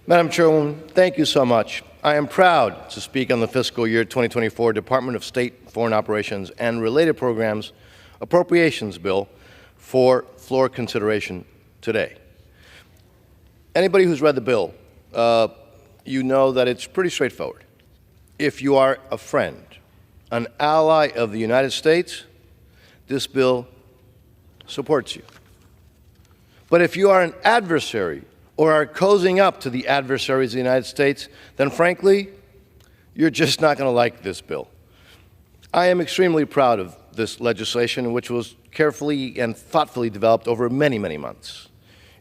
Madam Chairwoman, thank you so much. I am proud to speak on the fiscal year 2024 Department of State Foreign Operations and Related Programs Appropriations Bill for floor consideration today. Anybody who's read the bill, you know that it's pretty straightforward. If you are a friend, an ally of the United States, this bill supports you. But if you are an adversary or are cozying up to the adversaries of the United States, then frankly, you're just not going to like this bill. I am extremely proud of this legislation, which was carefully and thoughtfully developed over many, many months.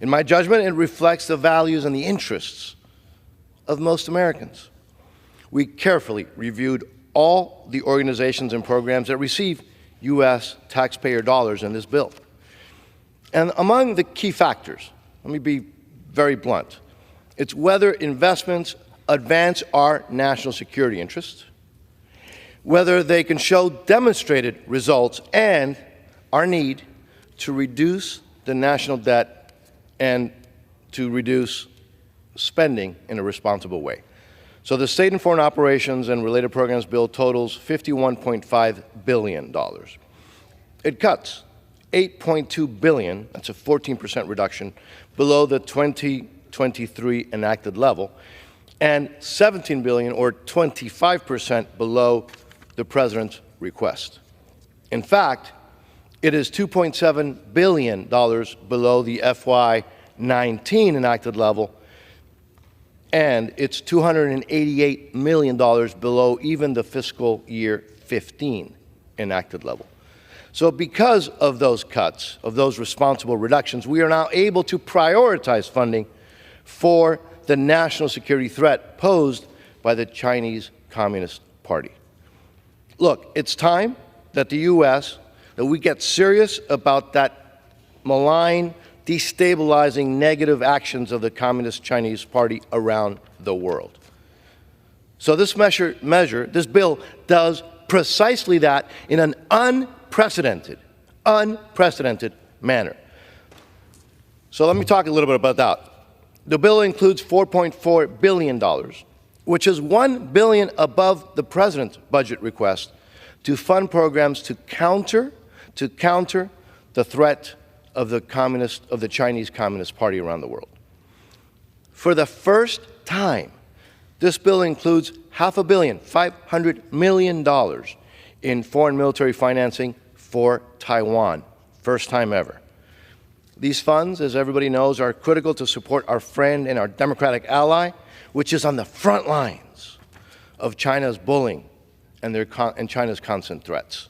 In my judgment, it reflects the values and the interests of most Americans. We carefully reviewed all the organizations and programs that receive U.S. taxpayer dollars in this bill. And among the key factors, let me be very blunt, it's whether investments advance our national security interests, whether they can show demonstrated results, and our need to reduce the national debt and to reduce spending in a responsible way. So the State and Foreign Operations and Related Programs Bill totals $51.5 billion. It cuts $8.2 billion, that's a 14% reduction, below the 2023 enacted level, and $17 billion, or 25% below the President's request. In fact, it is $2.7 billion below the FY19 enacted level, and it's $288 million below even the fiscal year 15 enacted level. So because of those cuts, of those responsible reductions, we are now able to prioritize funding for the national security threat posed by the Chinese Communist Party. Look, it's time that the U.S., that we get serious about that malign, destabilizing, negative actions of the Communist Chinese Party around the world. So this this bill does precisely that in an unprecedented manner. So let me talk a little bit about that. The bill includes $4.4 billion, which is $1 billion above the President's budget request, to fund programs to counter the threat of the Chinese Communist Party around the world. For the first time, this bill includes $500 million, $500 million in foreign military financing for Taiwan, first time ever. These funds, as everybody knows, are critical to support our friend and our democratic ally, which is on the front lines of China's bullying and China's constant threats.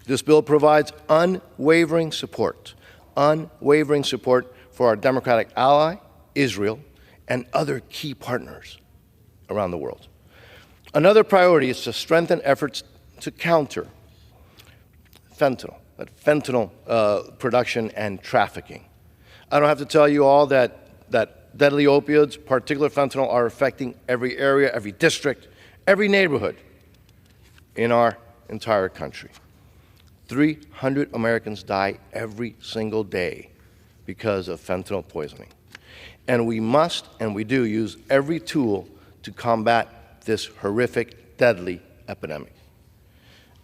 This bill provides unwavering support for our democratic ally, Israel, and other key partners around the world. Another priority is to strengthen efforts to counter fentanyl production and trafficking. I don't have to tell you all that deadly opioids, particular fentanyl, are affecting every area, every district, every neighborhood in our entire country. 300 Americans die every single day because of fentanyl poisoning. And we must, and we do, use every tool to combat this horrific, deadly epidemic.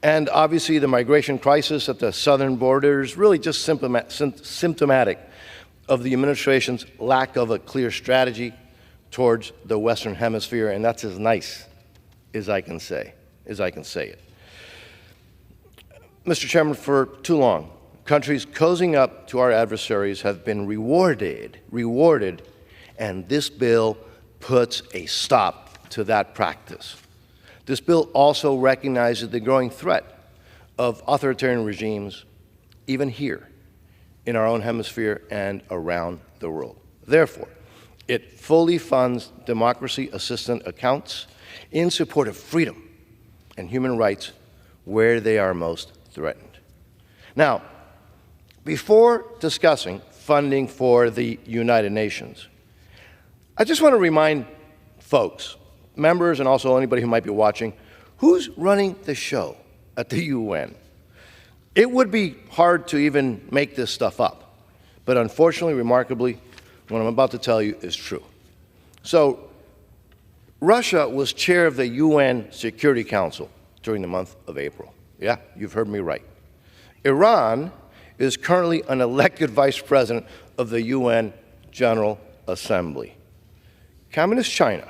And obviously the migration crisis at the southern border is really just symptomatic of the administration's lack of a clear strategy towards the Western Hemisphere, and that's as nice as I can say it. Mr. Chairman, for too long, countries cozying up to our adversaries have been rewarded, and this bill puts a stop to that practice. This bill also recognizes the growing threat of authoritarian regimes, even here in our own hemisphere and around the world. Therefore, it fully funds democracy assistance accounts in support of freedom and human rights where they are most threatened. Now, before discussing funding for the United Nations, I just want to remind folks, members and also anybody who might be watching, who's running the show at the UN. It would be hard to even make this stuff up, but unfortunately, remarkably, what I'm about to tell you is true. So Russia was chair of the UN Security Council during the month of April. Yeah, you've heard me right. Iran is currently an elected vice president of the UN General Assembly. Communist China,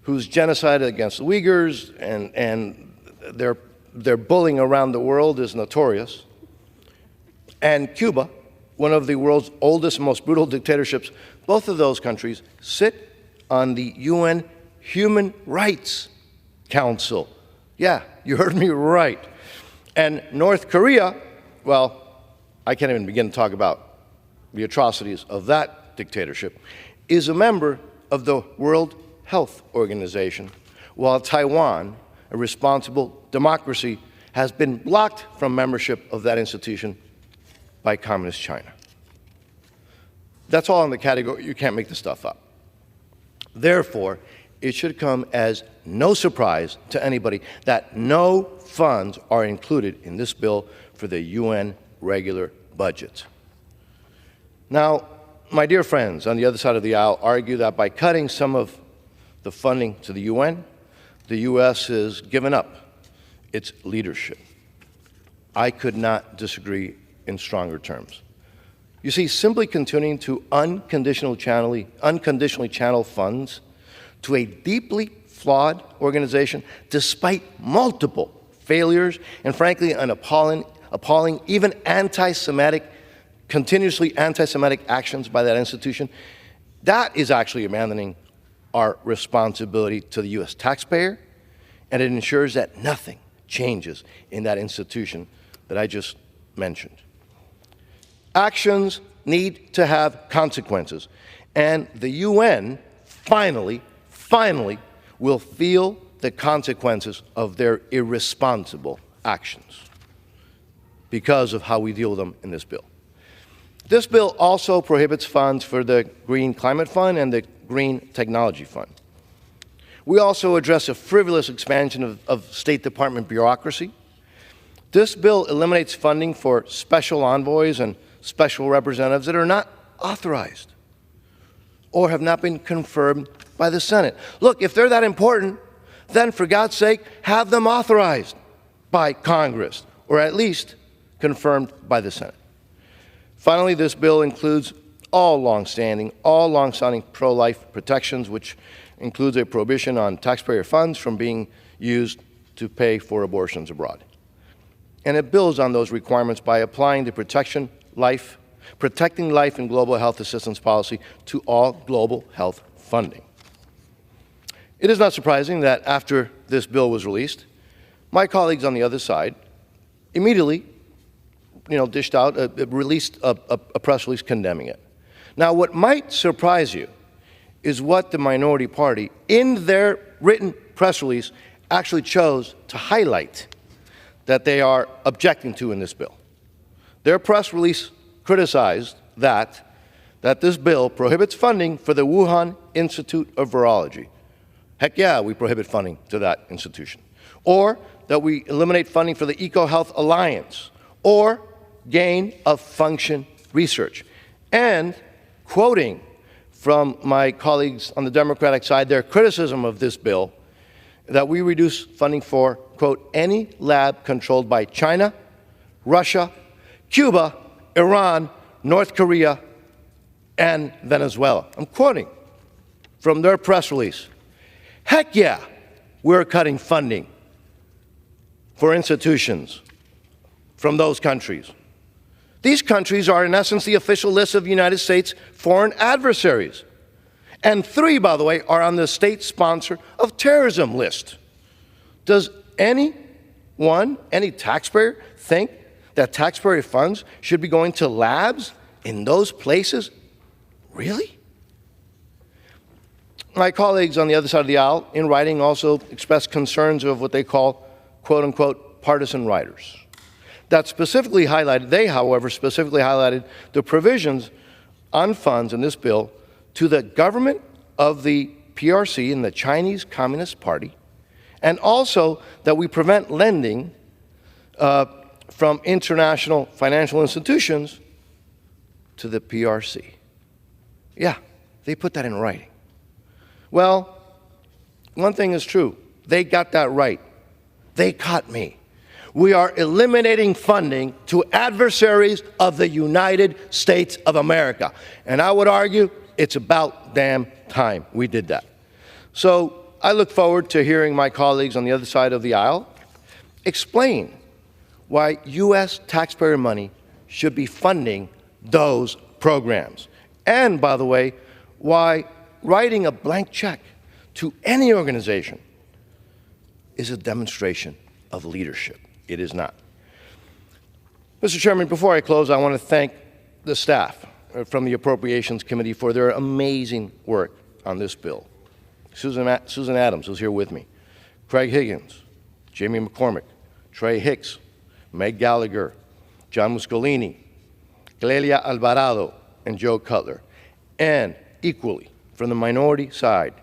whose genocide against the Uyghurs and their bullying around the world is notorious, and Cuba, one of the world's oldest and most brutal dictatorships, both of those countries sit on the UN Human Rights Council. Yeah, you heard me right. And North Korea, well, I can't even begin to talk about the atrocities of that dictatorship, is a member of the World Health Organization, while Taiwan, a responsible democracy, has been blocked from membership of that institution by Communist China. That's all in the category, you can't make this stuff up. Therefore, it should come as no surprise to anybody that no funds are included in this bill for the UN regular budget. Now, my dear friends on the other side of the aisle argue that by cutting some of the funding to the UN, the U.S. has given up its leadership. I could not disagree in stronger terms. You see, simply continuing to unconditionally channel funds to a deeply flawed organization, despite multiple failures and, frankly, an appalling even continuously anti-Semitic actions by that institution, that is actually abandoning our responsibility to the U.S. taxpayer, and it ensures that nothing changes in that institution that I just mentioned. Actions need to have consequences, and the UN finally will feel the consequences of their irresponsible actions because of how we deal with them in this bill. This bill also prohibits funds for the Green Climate Fund and the Green Technology Fund. We also address a frivolous expansion of State Department bureaucracy. This bill eliminates funding for special envoys and special representatives that are not authorized or have not been confirmed by the Senate. Look, if they're that important, then for God's sake, have them authorized by Congress, or at least confirmed by the Senate. Finally, this bill includes all long-standing pro-life protections, which includes a prohibition on taxpayer funds from being used to pay for abortions abroad. And it builds on those requirements by applying the Protecting Life and Global Health Assistance Policy to all global health funding. It is not surprising that after this bill was released, my colleagues on the other side immediately released a press release condemning it. Now, what might surprise you is what the minority party, in their written press release, actually chose to highlight that they are objecting to in this bill. Their press release criticized that this bill prohibits funding for the Wuhan Institute of Virology. Heck yeah, we prohibit funding to that institution. Or that we eliminate funding for the EcoHealth Alliance, or gain-of-function research. And, quoting from my colleagues on the Democratic side, their criticism of this bill, that we reduce funding for, quote, any lab controlled by China, Russia, Cuba, Iran, North Korea, and Venezuela. I'm quoting from their press release. Heck yeah, we're cutting funding for institutions from those countries. These countries are, in essence, the official list of the United States foreign adversaries. And 3, by the way, are on the state sponsor of terrorism list. Does any taxpayer think that taxpayer funds should be going to labs in those places? Really? My colleagues on the other side of the aisle, in writing, also expressed concerns of what they call, quote-unquote, partisan writers. That specifically highlighted, however, specifically highlighted the provisions on funds in this bill to the government of the PRC and the Chinese Communist Party, and also that we prevent lending from international financial institutions to the PRC. Yeah, they put that in writing. Well, one thing is true. They got that right. They caught me. We are eliminating funding to adversaries of the United States of America. And I would argue it's about damn time we did that. So I look forward to hearing my colleagues on the other side of the aisle explain why U.S. taxpayer money should be funding those programs. And, by the way, why writing a blank check to any organization is a demonstration of leadership. It is not. Mr. Chairman, before I close, I want to thank the staff from the Appropriations Committee for their amazing work on this bill. Susan Adams, who's here with me, Craig Higgins, Jamie McCormick, Trey Hicks, Meg Gallagher, John Muscolini, Clelia Alvarado, and Joe Cutler. And equally, from the minority side,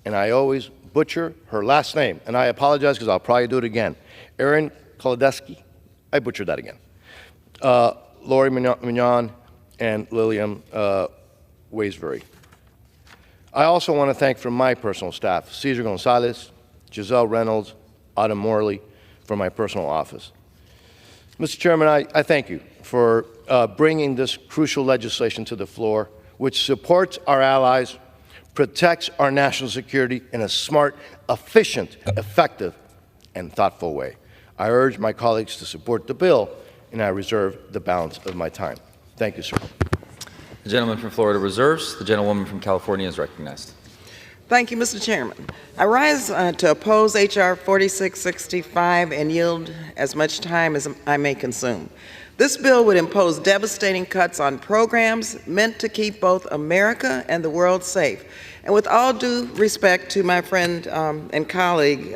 and I always butcher her last name, and I apologize because I'll probably do it again, Erin Kolodeski. I butchered that again. Lori Mignon and Lillian Waisbury. I also want to thank from my personal staff, Cesar Gonzalez, Giselle Reynolds, Autumn Morley, from my personal office. Mr. Chairman, I thank you for bringing this crucial legislation to the floor, which supports our allies, protects our national security in a smart, efficient, effective, and thoughtful way. I urge my colleagues to support the bill, and I reserve the balance of my time. Thank you, sir. The gentleman from Florida reserves. The gentlewoman from California is recognized. Thank you, Mr. Chairman. I rise to oppose H.R. 4665 and yield as much time as I may consume. This bill would impose devastating cuts on programs meant to keep both America and the world safe. And with all due respect to my friend and colleague,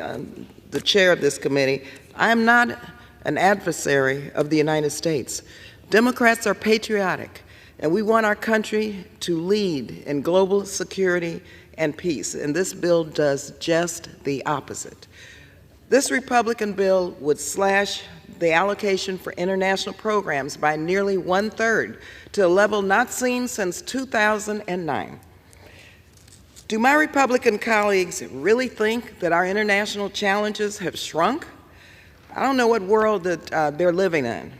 the chair of this committee, I am not an adversary of the United States. Democrats are patriotic, and we want our country to lead in global security and peace, and this bill does just the opposite. This Republican bill would slash the allocation for international programs by nearly 1/3 to a level not seen since 2009. Do my Republican colleagues really think that our international challenges have shrunk? I don't know what world that they're living in.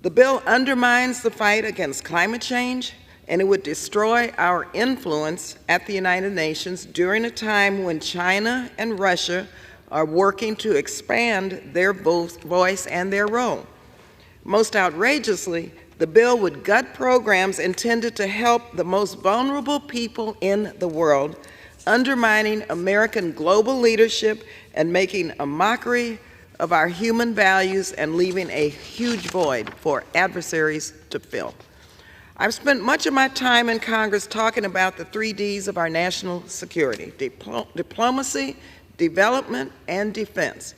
The bill undermines the fight against climate change, and it would destroy our influence at the United Nations during a time when China and Russia are working to expand their voice and their role. Most outrageously, the bill would gut programs intended to help the most vulnerable people in the world, undermining American global leadership and making a mockery of our human values and leaving a huge void for adversaries to fill. I've spent much of my time in Congress talking about the 3 Ds of our national security: diplomacy, development, and defense.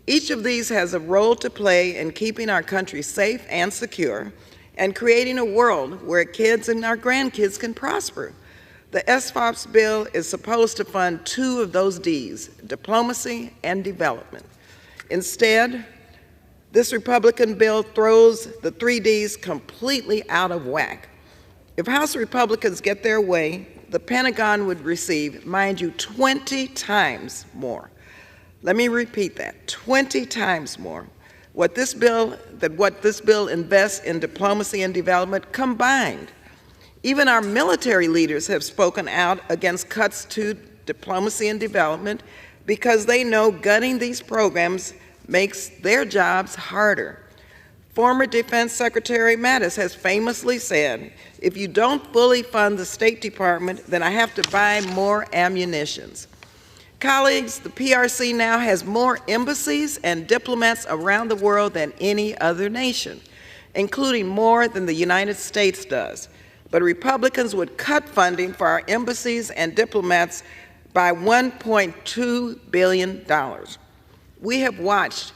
Each of these has a role to play in keeping our country safe and secure and creating a world where kids and our grandkids can prosper. The SFOPS bill is supposed to fund 2 of those Ds, diplomacy and development. Instead, this Republican bill throws the 3 Ds completely out of whack. If House Republicans get their way, the Pentagon would receive, mind you, 20 times more. Let me repeat that, 20 times more. What this bill invests in diplomacy and development combined. Even our military leaders have spoken out against cuts to diplomacy and development because they know gutting these programs makes their jobs harder. Former Defense Secretary Mattis has famously said, if you don't fully fund the State Department, then I have to buy more ammunitions. Colleagues, the PRC now has more embassies and diplomats around the world than any other nation, including more than the United States does. But Republicans would cut funding for our embassies and diplomats by $1.2 billion. We have watched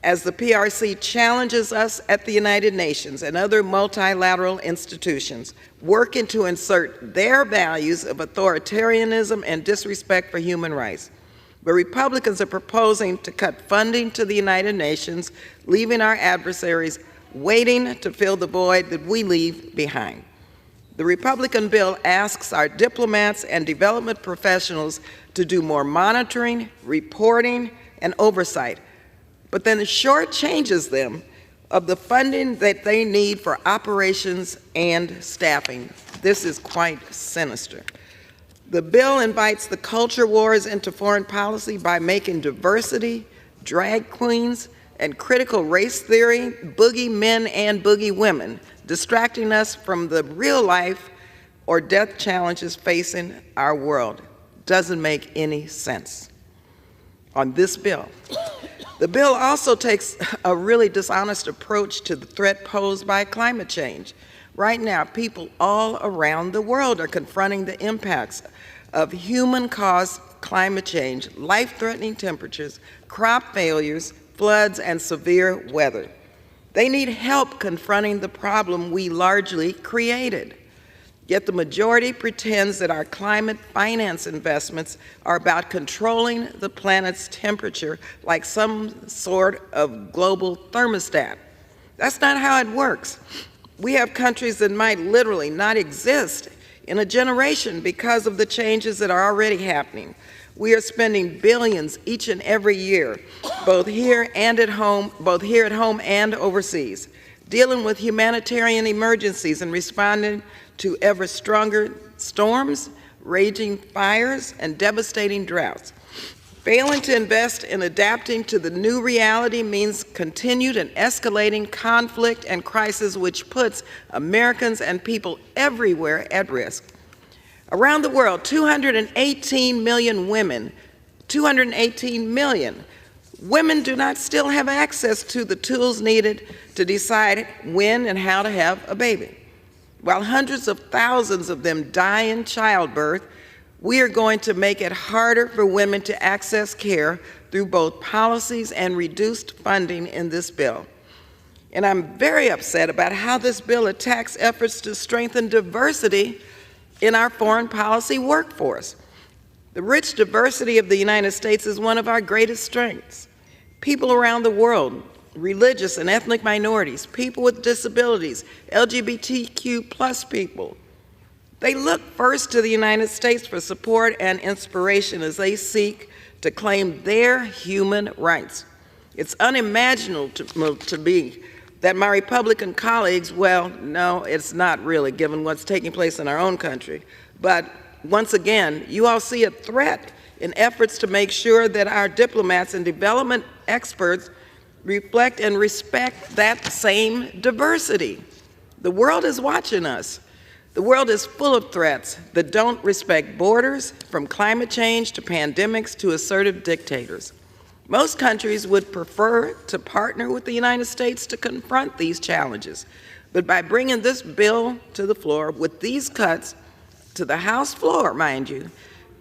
as the PRC challenges us at the United Nations and other multilateral institutions, working to insert their values of authoritarianism and disrespect for human rights. But Republicans are proposing to cut funding to the United Nations, leaving our adversaries waiting to fill the void that we leave behind. The Republican bill asks our diplomats and development professionals to do more monitoring, reporting, and oversight, but then it shortchanges them of the funding that they need for operations and staffing. This is quite sinister. The bill invites the culture wars into foreign policy by making diversity, drag queens, and critical race theory boogie men and boogie women, distracting us from the real life or death challenges facing our world. Doesn't make any sense on this bill. The bill also takes a really dishonest approach to the threat posed by climate change. Right now, people all around the world are confronting the impacts of human-caused climate change, life-threatening temperatures, crop failures, floods, and severe weather. They need help confronting the problem we largely created. Yet the majority pretends that our climate finance investments are about controlling the planet's temperature like some sort of global thermostat. That's not how it works. We have countries that might literally not exist in a generation because of the changes that are already happening. We are spending billions each and every year, both here at home and overseas, dealing with humanitarian emergencies and responding to ever stronger storms, raging fires, and devastating droughts. Failing to invest in adapting to the new reality means continued and escalating conflict and crisis, which puts Americans and people everywhere at risk. Around the world, 218 million women, 218 million women do not still have access to the tools needed to decide when and how to have a baby. While hundreds of thousands of them die in childbirth, we are going to make it harder for women to access care through both policies and reduced funding in this bill. And I'm very upset about how this bill attacks efforts to strengthen diversity in our foreign policy workforce. The rich diversity of the United States is one of our greatest strengths. People around the world, religious and ethnic minorities, people with disabilities, LGBTQ+ people, they look first to the United States for support and inspiration as they seek to claim their human rights. It's unimaginable to me that my Republican colleagues, well, no, it's not really, given what's taking place in our own country. But once again, you all see a threat in efforts to make sure that our diplomats and development experts reflect and respect that same diversity. The world is watching us. The world is full of threats that don't respect borders, from climate change to pandemics to assertive dictators. Most countries would prefer to partner with the United States to confront these challenges. But by bringing this bill to the floor with these cuts to the House floor, mind you,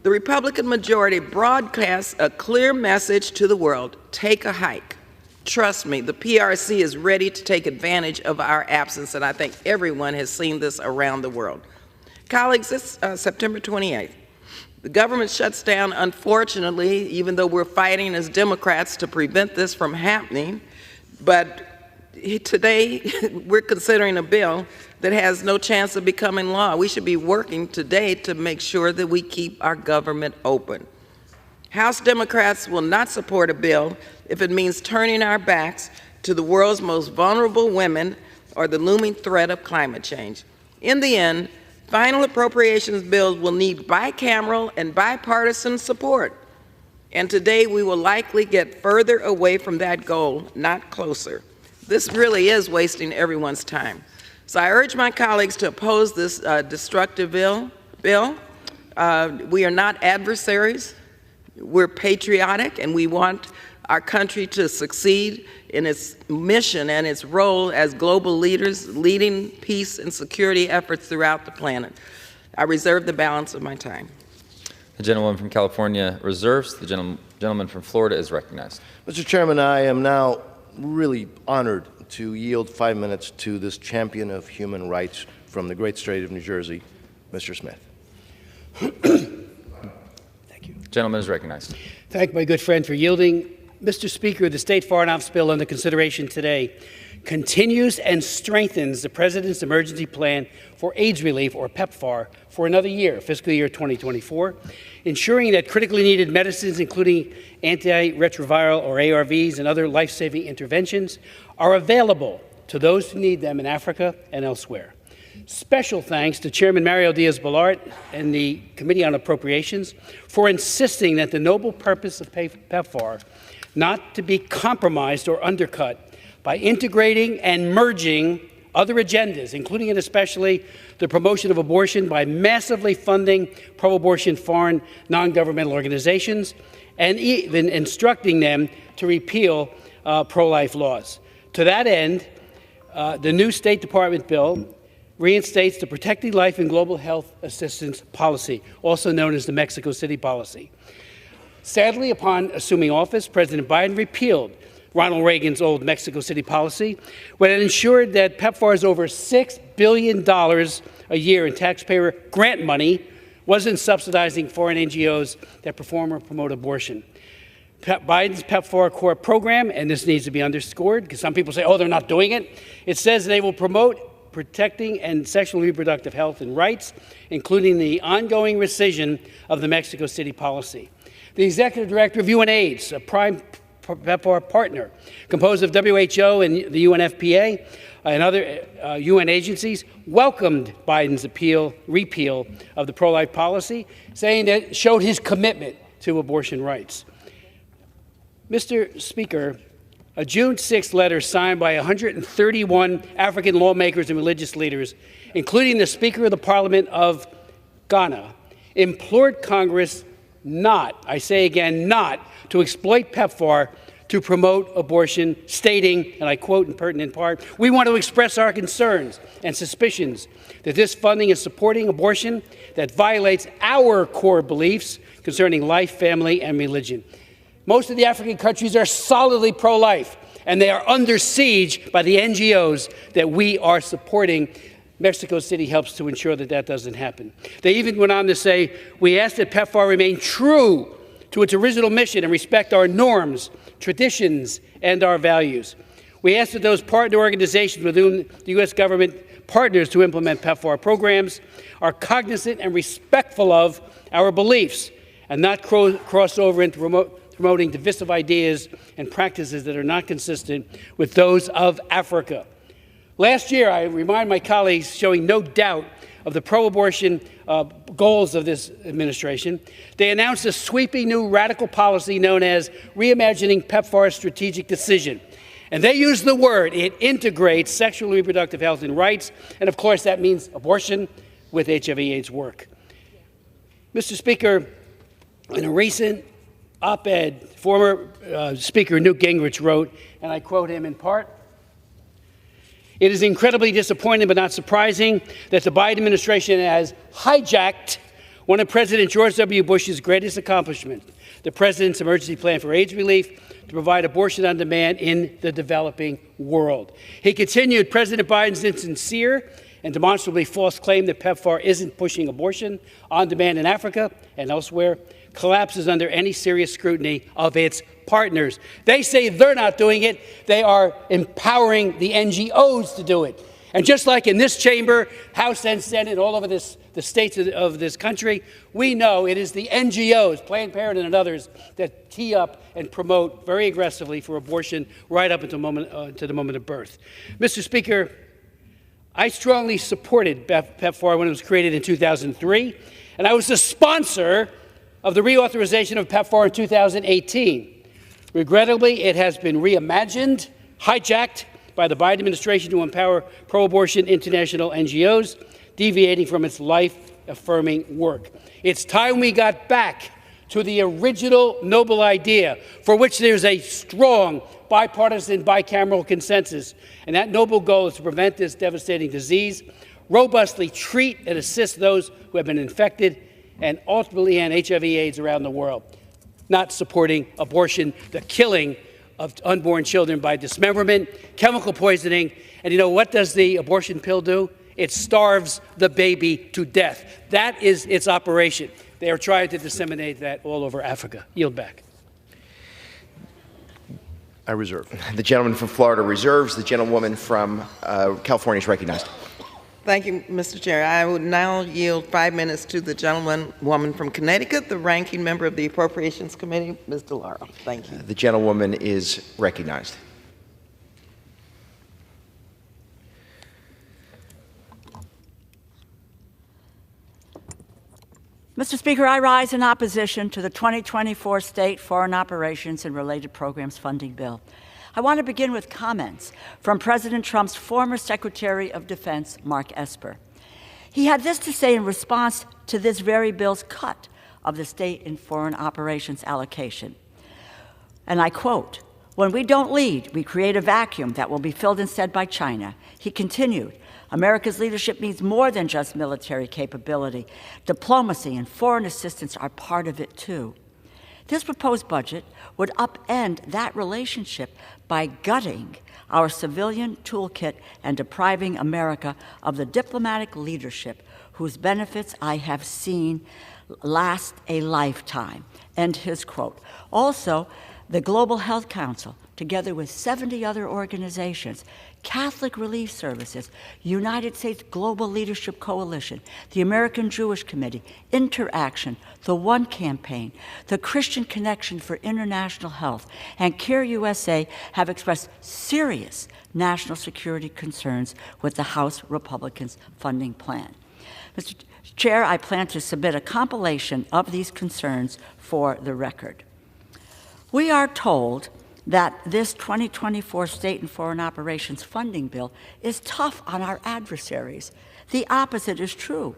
the Republican majority broadcasts a clear message to the world: take a hike. Trust me, the PRC is ready to take advantage of our absence, and I think everyone has seen this around the world. Colleagues, it's September 28th. The government shuts down, unfortunately, even though we're fighting as Democrats to prevent this from happening. But today, we're considering a bill that has no chance of becoming law. We should be working today to make sure that we keep our government open. House Democrats will not support a bill if it means turning our backs to the world's most vulnerable women or the looming threat of climate change. In the end, final appropriations bills will need bicameral and bipartisan support. And today we will likely get further away from that goal, not closer. This really is wasting everyone's time. So I urge my colleagues to oppose this destructive bill. We are not adversaries. We're patriotic, and we want our country to succeed in its mission and its role as global leaders, leading peace and security efforts throughout the planet. I reserve the balance of my time. The gentlewoman from California reserves. The gentleman from Florida is recognized. Mr. Chairman, I am now really honored to yield 5 minutes to this champion of human rights from the great state of New Jersey, Mr. Smith. Gentleman is recognized. Thank my good friend for yielding. Mr. Speaker, the State Foreign Ops Bill under consideration today continues and strengthens the President's emergency plan for AIDS relief, or PEPFAR, for another year, fiscal year 2024, ensuring that critically needed medicines, including antiretroviral or ARVs and other life-saving interventions, are available to those who need them in Africa and elsewhere. Special thanks to Chairman Mario Diaz-Balart and the Committee on Appropriations for insisting that the noble purpose of PEPFAR not to be compromised or undercut by integrating and merging other agendas, including and especially the promotion of abortion by massively funding pro-abortion foreign non-governmental organizations and even instructing them to repeal pro-life laws. To that end, the new State Department bill reinstates the Protecting Life and Global Health Assistance Policy, also known as the Mexico City Policy. Sadly, upon assuming office, President Biden repealed Ronald Reagan's old Mexico City policy, when it ensured that PEPFAR's over $6 billion a year in taxpayer grant money wasn't subsidizing foreign NGOs that perform or promote abortion. Biden's PEPFAR core program, and this needs to be underscored because some people say, oh, they're not doing it. It says they will promote protecting and sexual and reproductive health and rights, including the ongoing rescission of the Mexico City policy. The executive director of UNAIDS, a prime PEPFAR partner, composed of WHO and the UNFPA and other UN agencies, welcomed Biden's repeal of the pro-life policy, saying that it showed his commitment to abortion rights. Mr. Speaker, a June 6th letter signed by 131 African lawmakers and religious leaders, including the Speaker of the Parliament of Ghana, implored Congress not, I say again, not to exploit PEPFAR to promote abortion, stating, and I quote in pertinent part, "We want to express our concerns and suspicions that this funding is supporting abortion that violates our core beliefs concerning life, family, and religion." Most of the African countries are solidly pro-life, and they are under siege by the NGOs that we are supporting. Mexico City helps to ensure that that doesn't happen. They even went on to say, we ask that PEPFAR remain true to its original mission and respect our norms, traditions, and our values. We ask that those partner organizations with whom the U.S. government partners to implement PEPFAR programs are cognizant and respectful of our beliefs and not cross over into promoting divisive ideas and practices that are not consistent with those of Africa. Last year, I remind my colleagues, showing no doubt of the pro-abortion goals of this administration, they announced a sweeping new radical policy known as Reimagining PEPFAR's Strategic Decision. And they use the word, it integrates sexual and reproductive health and rights, and of course that means abortion with HIV/AIDS work. Mr. Speaker, in a recent op-ed, former Speaker Newt Gingrich wrote, and I quote him in part, "It is incredibly disappointing but not surprising that the Biden administration has hijacked one of President George W. Bush's greatest accomplishments, the President's emergency plan for AIDS relief to provide abortion on demand in the developing world." He continued, "President Biden's insincere and demonstrably false claim that PEPFAR isn't pushing abortion on demand in Africa and elsewhere collapses under any serious scrutiny of its partners." They say they're not doing it. They are empowering the NGOs to do it. And just like in this chamber, House and Senate, all over the states of this country, we know it is the NGOs, Planned Parenthood and others, that tee up and promote very aggressively for abortion right up until to the moment of birth. Mr. Speaker, I strongly supported PEPFAR when it was created in 2003, and I was the sponsor of the reauthorization of PEPFAR in 2018. Regrettably, it has been reimagined, hijacked by the Biden administration to empower pro-abortion international NGOs, deviating from its life-affirming work. It's time we got back to the original noble idea for which there's a strong bipartisan, bicameral consensus, and that noble goal is to prevent this devastating disease, robustly treat and assist those who have been infected, and ultimately end HIV/AIDS around the world, not supporting abortion, the killing of unborn children by dismemberment, chemical poisoning, and you know what does the abortion pill do? It starves the baby to death. That is its operation. They are trying to disseminate that all over Africa. Yield back. I reserve. The gentleman from Florida reserves. The gentlewoman from California is recognized. Thank you, Mr. Chair. I would now yield 5 minutes to the gentlewoman from Connecticut, the ranking member of the Appropriations Committee, Ms. DeLauro. Thank you. The gentlewoman is recognized. Mr. Speaker, I rise in opposition to the 2024 State Foreign Operations and Related Programs Funding Bill. I want to begin with comments from President Trump's former Secretary of Defense, Mark Esper. He had this to say in response to this very bill's cut of the state and foreign operations allocation. And I quote, "When we don't lead, we create a vacuum that will be filled instead by China." He continued, "America's leadership needs more than just military capability. Diplomacy and foreign assistance are part of it too." This proposed budget would upend that relationship by gutting our civilian toolkit and depriving America of the diplomatic leadership whose benefits I have seen last a lifetime. End his quote. Also, the Global Health Council, together with 70 other organizations, Catholic Relief Services, United States Global Leadership Coalition, the American Jewish Committee, Interaction, the One Campaign, the Christian Connection for International Health, and CARE USA have expressed serious national security concerns with the House Republicans' funding plan. Mr. Chair, I plan to submit a compilation of these concerns for the record. We are told that this 2024 State and Foreign Operations funding bill is tough on our adversaries. The opposite is true.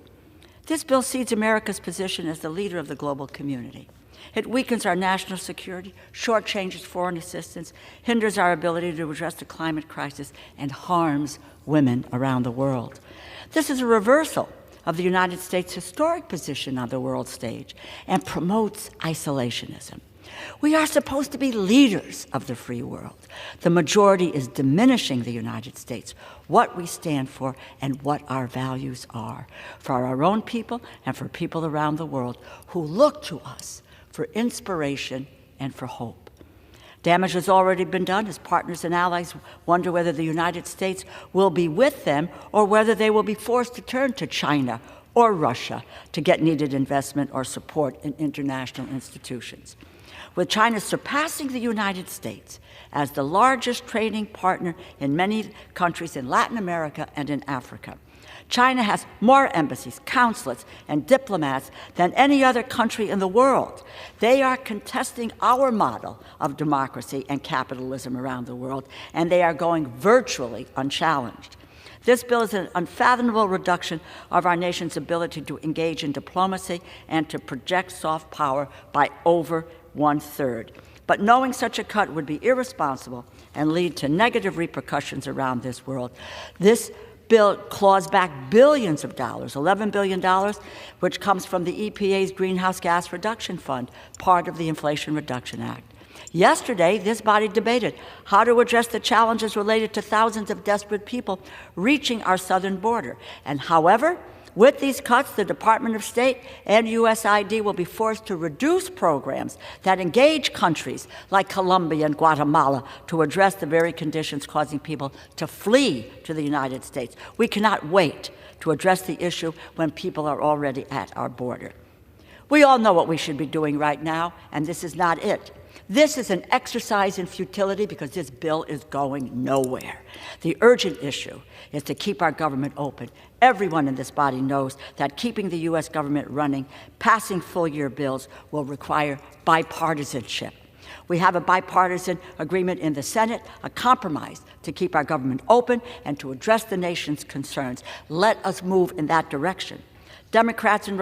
This bill cedes America's position as the leader of the global community. It weakens our national security, shortchanges foreign assistance, hinders our ability to address the climate crisis, and harms women around the world. This is a reversal of the United States' historic position on the world stage and promotes isolationism. We are supposed to be leaders of the free world. The majority is diminishing the United States, what we stand for, and what our values are for our own people and for people around the world who look to us for inspiration and for hope. Damage has already been done as partners and allies wonder whether the United States will be with them or whether they will be forced to turn to China or Russia to get needed investment or support in international institutions. With China surpassing the United States as the largest trading partner in many countries in Latin America and in Africa. China has more embassies, consulates, and diplomats than any other country in the world. They are contesting our model of democracy and capitalism around the world, and they are going virtually unchallenged. This bill is an unfathomable reduction of our nation's ability to engage in diplomacy and to project soft power by over 1/3. But knowing such a cut would be irresponsible and lead to negative repercussions around this world. This bill claws back billions of dollars, $11 billion, which comes from the EPA's Greenhouse Gas Reduction Fund, part of the Inflation Reduction Act. Yesterday, this body debated how to address the challenges related to thousands of desperate people reaching our southern border. And however, with these cuts, the Department of State and USAID will be forced to reduce programs that engage countries like Colombia and Guatemala to address the very conditions causing people to flee to the United States. We cannot wait to address the issue when people are already at our border. We all know what we should be doing right now, and this is not it. This is an exercise in futility because this bill is going nowhere. The urgent issue is to keep our government open. Everyone in this body knows that keeping the U.S. government running, passing full-year bills will require bipartisanship. We have a bipartisan agreement in the Senate, a compromise to keep our government open and to address the nation's concerns. Let us move in that direction. Democrats and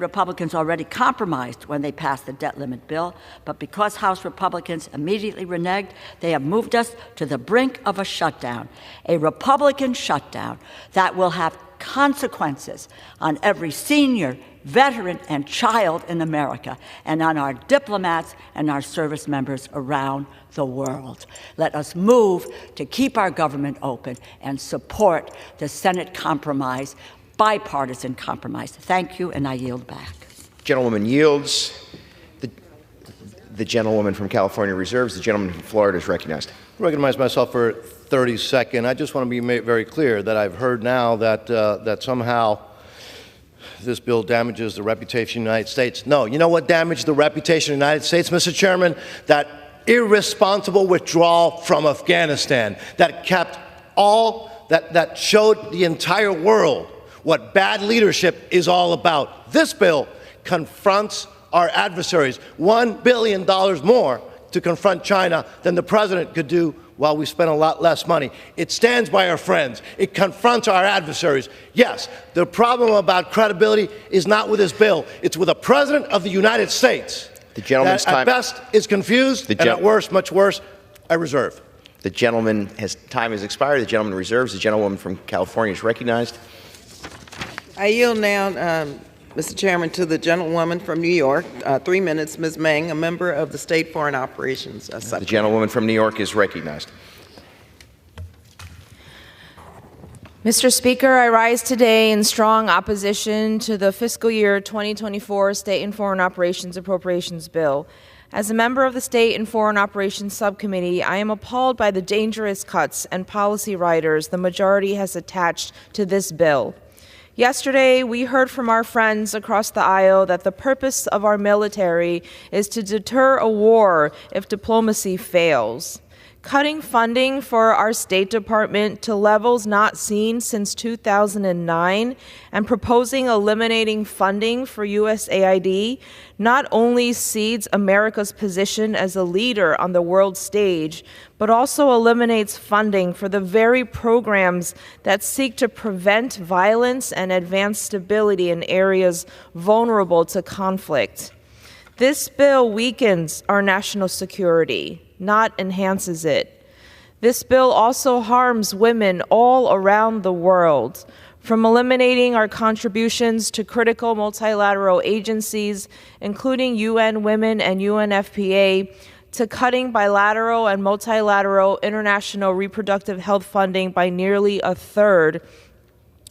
Republicans already compromised when they passed the debt limit bill, but because House Republicans immediately reneged, they have moved us to the brink of a shutdown, a Republican shutdown that will have consequences on every senior, veteran, and child in America, and on our diplomats and our service members around the world. Let us move to keep our government open and support the Senate compromise, bipartisan compromise. Thank you, and I yield back. Gentlewoman yields. The gentlewoman from California reserves. The gentleman from Florida is recognized. I recognize myself for 30 seconds. I just want to be very clear that I've heard now that, that somehow this bill damages the reputation of the United States. No, you know what damaged the reputation of the United States, Mr. Chairman? That irresponsible withdrawal from Afghanistan that kept that showed the entire world what bad leadership is all about. This bill confronts our adversaries, $1 billion more to confront China than the president could do while we spend a lot less money. It stands by our friends. It confronts our adversaries. Yes, the problem about credibility is not with this bill. It's with the president of the United States. The gentleman's that, time. At best, is confused, and at worst, much worse, I reserve. The gentleman time has expired. The gentleman reserves. The gentlewoman from California is recognized. I yield now, Mr. Chairman, to the gentlewoman from New York. 3 minutes, Ms. Meng, a member of the State Foreign Operations Subcommittee. The gentlewoman from New York is recognized. Mr. Speaker, I rise today in strong opposition to the fiscal year 2024 State and Foreign Operations Appropriations Bill. As a member of the State and Foreign Operations Subcommittee, I am appalled by the dangerous cuts and policy riders the majority has attached to this bill. Yesterday, we heard from our friends across the aisle that the purpose of our military is to deter a war if diplomacy fails. Cutting funding for our State Department to levels not seen since 2009 and proposing eliminating funding for USAID not only cedes America's position as a leader on the world stage, but also eliminates funding for the very programs that seek to prevent violence and advance stability in areas vulnerable to conflict. This bill weakens our national security, not enhances it. This bill also harms women all around the world, from eliminating our contributions to critical multilateral agencies, including UN Women and UNFPA, to cutting bilateral and multilateral international reproductive health funding by nearly a third.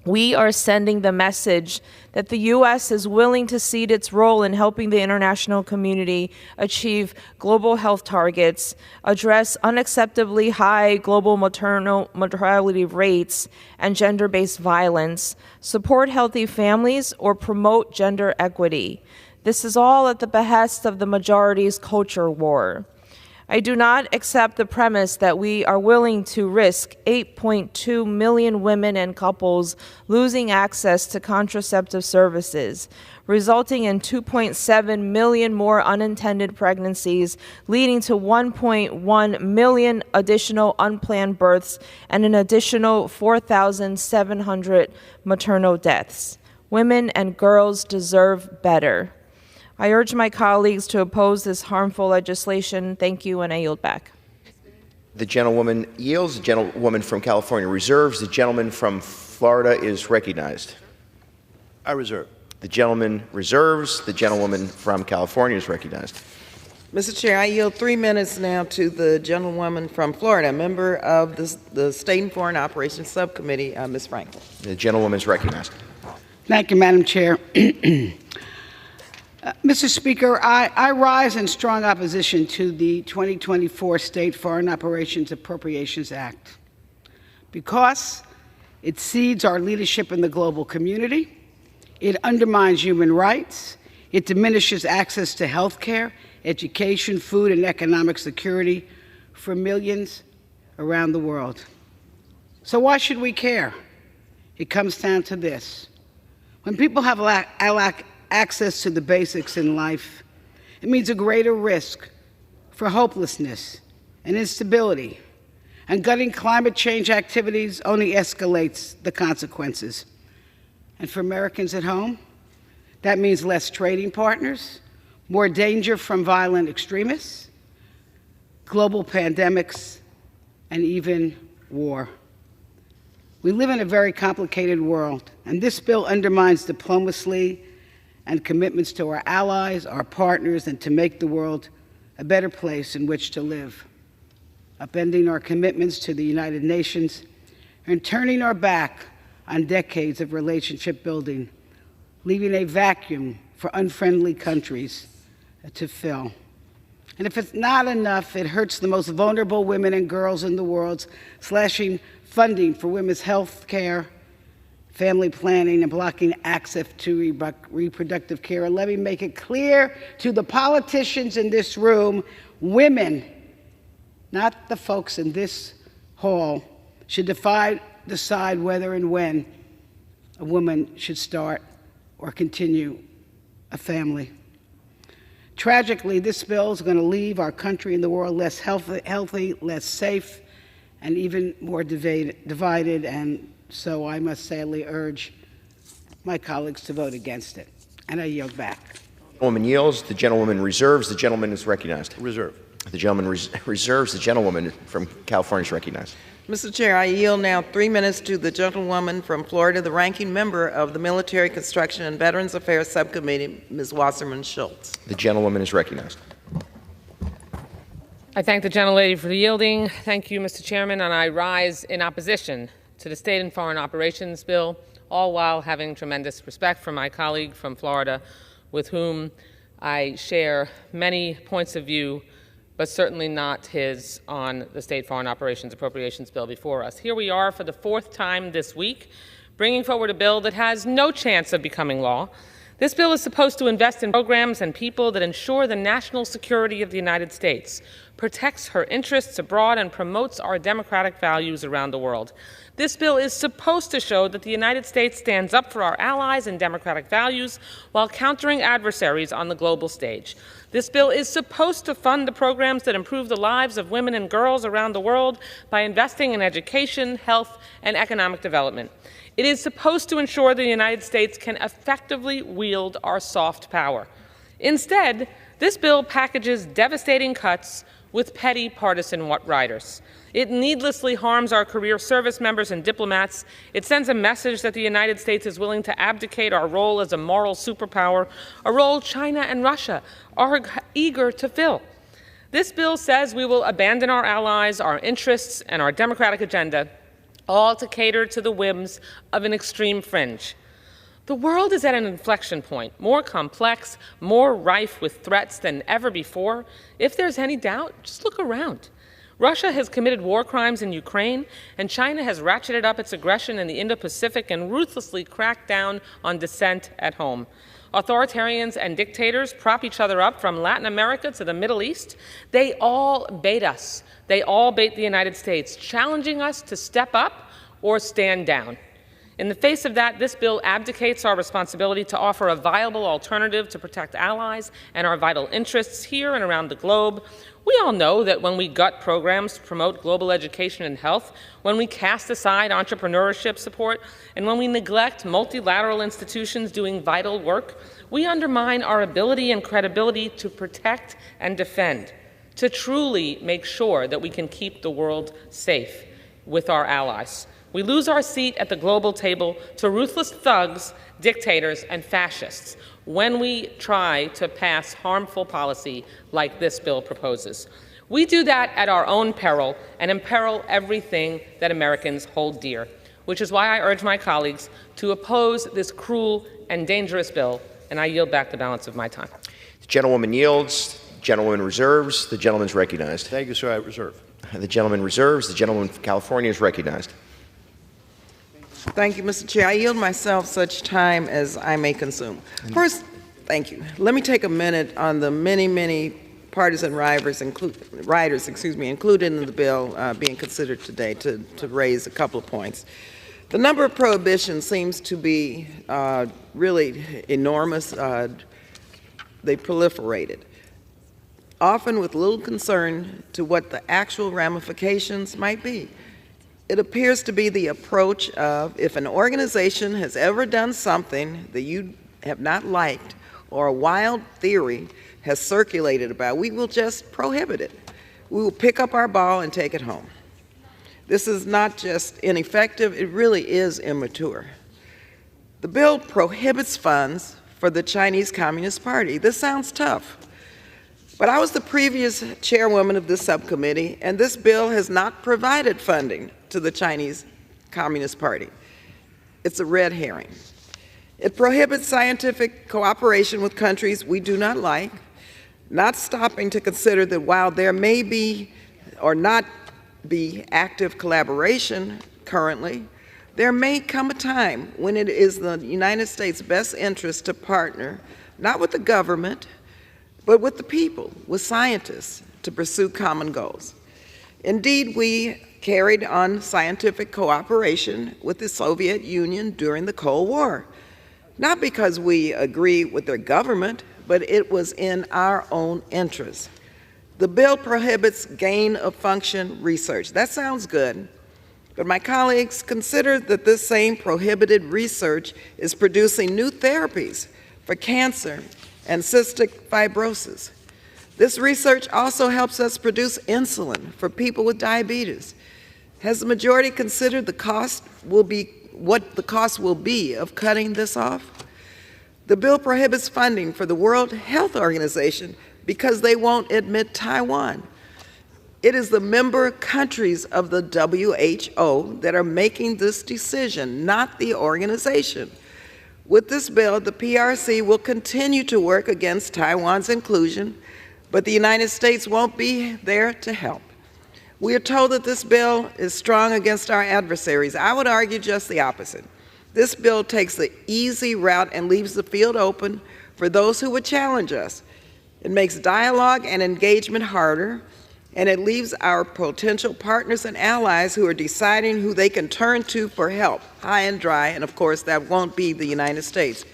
We are sending the message that the U.S. is willing to cede its role in helping the international community achieve global health targets, address unacceptably high global maternal mortality rates and gender-based violence, support healthy families, or promote gender equity. This is all at the behest of the majority's culture war. I do not accept the premise that we are willing to risk 8.2 million women and couples losing access to contraceptive services, resulting in 2.7 million more unintended pregnancies, leading to 1.1 million additional unplanned births and an additional 4,700 maternal deaths. Women and girls deserve better. I urge my colleagues to oppose this harmful legislation. Thank you, and I yield back. The gentlewoman yields. The gentlewoman from California reserves. The gentleman from Florida is recognized. I reserve. The gentleman reserves. The gentlewoman from California is recognized. Mr. Chair, I yield 3 minutes now to the gentlewoman from Florida, a member of the State and Foreign Operations Subcommittee, Ms. Franklin. The gentlewoman is recognized. Thank you, Madam Chair. Mr. Speaker, I rise in strong opposition to the 2024 State Foreign Operations Appropriations Act because it cedes our leadership in the global community, it undermines human rights, it diminishes access to health care, education, food, and economic security for millions around the world. So why should we care? It comes down to this. When people have access to the basics in life, it means a greater risk for hopelessness and instability. And gutting climate change activities only escalates the consequences. And for Americans at home, that means less trading partners, more danger from violent extremists, global pandemics, and even war. We live in a very complicated world, and this bill undermines diplomacy and commitments to our allies, our partners, and to make the world a better place in which to live, upending our commitments to the United Nations and turning our back on decades of relationship building, leaving a vacuum for unfriendly countries to fill. And if it's not enough, it hurts the most vulnerable women and girls in the world, slashing funding for women's health care, family planning, and blocking access to reproductive care. And let me make it clear to the politicians in this room, women, not the folks in this hall, should decide whether and when a woman should start or continue a family. Tragically, this bill is going to leave our country and the world less healthy, less safe, and even more divided, and so I must sadly urge my colleagues to vote against it. And I yield back. The gentlewoman yields. The gentlewoman reserves. The gentleman is recognized. Reserve. The gentleman reserves. The gentlewoman from California is recognized. Mr. Chair, I yield now 3 minutes to the gentlewoman from Florida, the ranking member of the Military Construction and Veterans Affairs Subcommittee, Ms. Wasserman Schultz. The gentlewoman is recognized. I thank the gentlelady for the yielding. Thank you, Mr. Chairman, and I rise in opposition to the State and Foreign Operations Bill, all while having tremendous respect for my colleague from Florida, with whom I share many points of view, but certainly not his on the State Foreign Operations Appropriations Bill before us. Here we are for the 4th time this week, bringing forward a bill that has no chance of becoming law. This bill is supposed to invest in programs and people that ensure the national security of the United States, protects her interests abroad, and promotes our democratic values around the world. This bill is supposed to show that the United States stands up for our allies and democratic values while countering adversaries on the global stage. This bill is supposed to fund the programs that improve the lives of women and girls around the world by investing in education, health, and economic development. It is supposed to ensure the United States can effectively wield our soft power. Instead, this bill packages devastating cuts with petty partisan riders. It needlessly harms our career service members and diplomats. It sends a message that the United States is willing to abdicate our role as a moral superpower, a role China and Russia are eager to fill. This bill says we will abandon our allies, our interests, and our democratic agenda, all to cater to the whims of an extreme fringe. The world is at an inflection point, more complex, more rife with threats than ever before. If there's any doubt, just look around. Russia has committed war crimes in Ukraine, and China has ratcheted up its aggression in the Indo-Pacific and ruthlessly cracked down on dissent at home. Authoritarians and dictators prop each other up from Latin America to the Middle East. They all bait us. They all bait the United States, challenging us to step up or stand down. In the face of that, this bill abdicates our responsibility to offer a viable alternative to protect allies and our vital interests here and around the globe. We all know that when we gut programs to promote global education and health, when we cast aside entrepreneurship support, and when we neglect multilateral institutions doing vital work, we undermine our ability and credibility to protect and defend, to truly make sure that we can keep the world safe with our allies. We lose our seat at the global table to ruthless thugs, dictators, and fascists when we try to pass harmful policy like this bill proposes. We do that at our own peril and imperil everything that Americans hold dear, which is why I urge my colleagues to oppose this cruel and dangerous bill, and I yield back the balance of my time. The gentlewoman yields. The gentlewoman reserves. The gentleman is recognized. Thank you, sir. I reserve. The gentleman reserves. The gentleman from California is recognized. Thank you, Mr. Chair. I yield myself such time as I may consume. First, thank you. Let me take a minute on the many partisan riders, included in the bill being considered today to raise a couple of points. The number of prohibitions seems to be really enormous. They proliferated, often with little concern to what the actual ramifications might be. It appears to be the approach of, if an organization has ever done something that you have not liked or a wild theory has circulated about, we will just prohibit it. We will pick up our ball and take it home. This is not just ineffective, it really is immature. The bill prohibits funds for the Chinese Communist Party. This sounds tough, but I was the previous chairwoman of this subcommittee, and this bill has not provided funding to the Chinese Communist Party. It's a red herring. It prohibits scientific cooperation with countries we do not like. not stopping to consider that while there may be or not be active collaboration currently, there may come a time when it is the United States' best interest to partner, not with the government, but with the people, with scientists, to pursue common goals. Indeed, we carried on scientific cooperation with the Soviet Union during the Cold War, not because we agree with their government, but it was in our own interest. The bill prohibits gain-of-function research. That sounds good, but my colleagues, consider that this same prohibited research is producing new therapies for cancer and cystic fibrosis. This research also helps us produce insulin for people with diabetes. Has the majority considered what the cost will be of cutting this off? The bill prohibits funding for the World Health Organization because they won't admit Taiwan. It is the member countries of the WHO that are making this decision, not the organization. With this bill, the PRC will continue to work against Taiwan's inclusion, but the United States won't be there to help. We are told that this bill is strong against our adversaries. I would argue just the opposite. This bill takes the easy route and leaves the field open for those who would challenge us. It makes dialogue and engagement harder, and it leaves our potential partners and allies who are deciding who they can turn to for help high and dry, and of course that won't be the United States.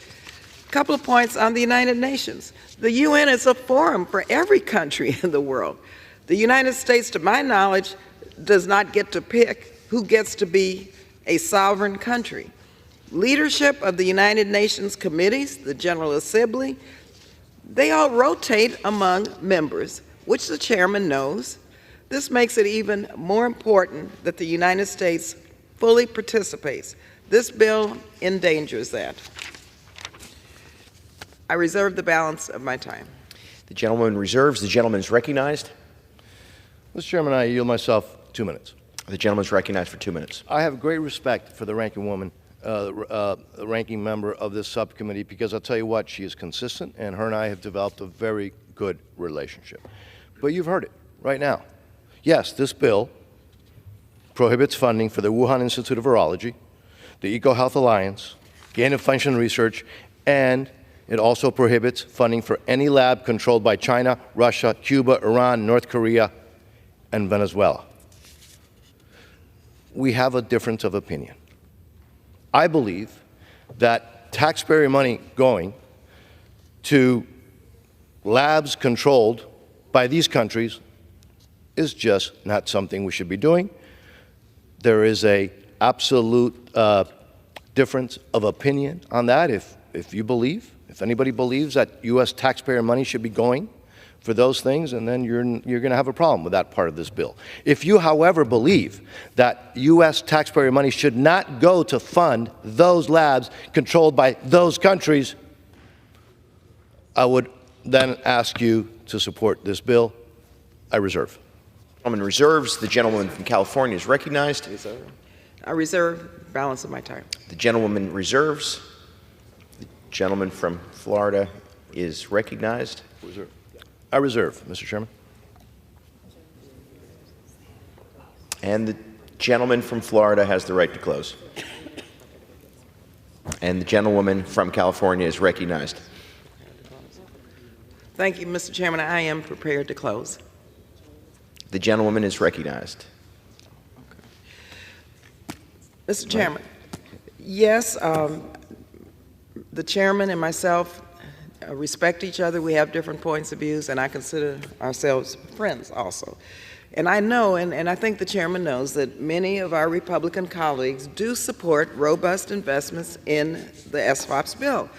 A couple of points on the United Nations. The UN is a forum for every country in the world. The United States, to my knowledge, does not get to pick who gets to be a sovereign country. Leadership of the United Nations committees, the General Assembly, they all rotate among members, which the chairman knows. This makes it even more important that the United States fully participates. This bill endangers that. I reserve the balance of my time. The gentleman reserves. The gentleman is recognized. Mr. Chairman, I yield myself 2 minutes. The gentleman is recognized for 2 minutes. I have great respect for the ranking woman, the ranking member of this subcommittee, because I'll tell you what, she is consistent, and her and I have developed a very good relationship. But you've heard it right now. Yes, this bill prohibits funding for the Wuhan Institute of Virology, the EcoHealth Alliance, gain-of-function research, and it also prohibits funding for any lab controlled by China, Russia, Cuba, Iran, North Korea, and Venezuela. We have a difference of opinion. I believe that taxpayer money going to labs controlled by these countries is just not something we should be doing. There is an absolute difference of opinion on that. If anybody believes that U.S. taxpayer money should be going for those things, and then you're going to have a problem with that part of this bill. If you, however, believe that U.S. taxpayer money should not go to fund those labs controlled by those countries, I would then ask you to support this bill. I reserve. The gentleman reserves. The gentleman from California is recognized. I reserve balance of my time. The gentlewoman reserves. The gentleman from Florida is recognized. Reserve. I reserve, Mr. Chairman. And the gentleman from Florida has the right to close. And the gentlewoman from California is recognized. Thank you, Mr. Chairman. I am prepared to close. The gentlewoman is recognized. Mr. Chairman, yes, the chairman and myself respect each other. We have different points of views, and I consider ourselves friends also. And I know, and I think the chairman knows, that many of our Republican colleagues do support robust investments in the SFOPS bill,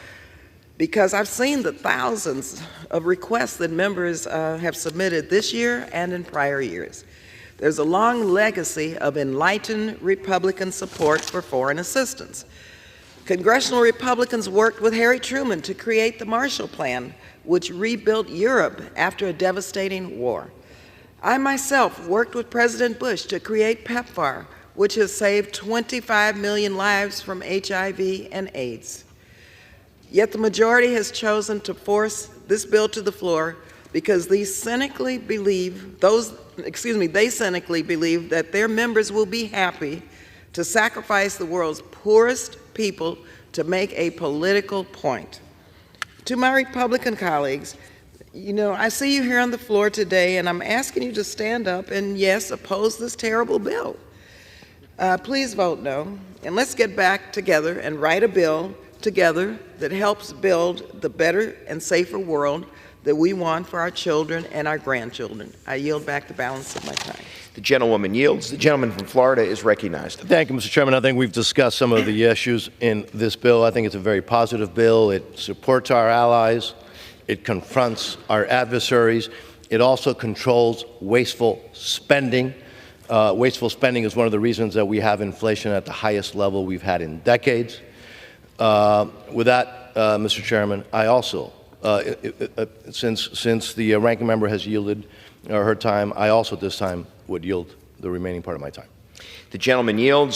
because I've seen the thousands of requests that members have submitted this year and in prior years. There's a long legacy of enlightened Republican support for foreign assistance. Congressional Republicans worked with Harry Truman to create the Marshall Plan, which rebuilt Europe after a devastating war. I myself worked with President Bush to create PEPFAR, which has saved 25 million lives from HIV and AIDS. Yet the majority has chosen to force this bill to the floor because they cynically believe that their members will be happy to sacrifice the world's poorest people to make a political point. To my Republican colleagues, I see you here on the floor today, and I'm asking you to stand up and, yes, oppose this terrible bill. Please vote no, and let's get back together and write a bill together that helps build the better and safer world that we want for our children and our grandchildren. I yield back the balance of my time. The gentlewoman yields. The gentleman from Florida is recognized. Thank you, Mr. Chairman. I think we've discussed some of the issues in this bill. I think it's a very positive bill. It supports our allies. It confronts our adversaries. It also controls wasteful spending. Wasteful spending is one of the reasons that we have inflation at the highest level we've had in decades. With that, Mr. Chairman, I also, since the ranking member has yielded her time, I also this time would yield the remaining part of my time. The gentleman yields.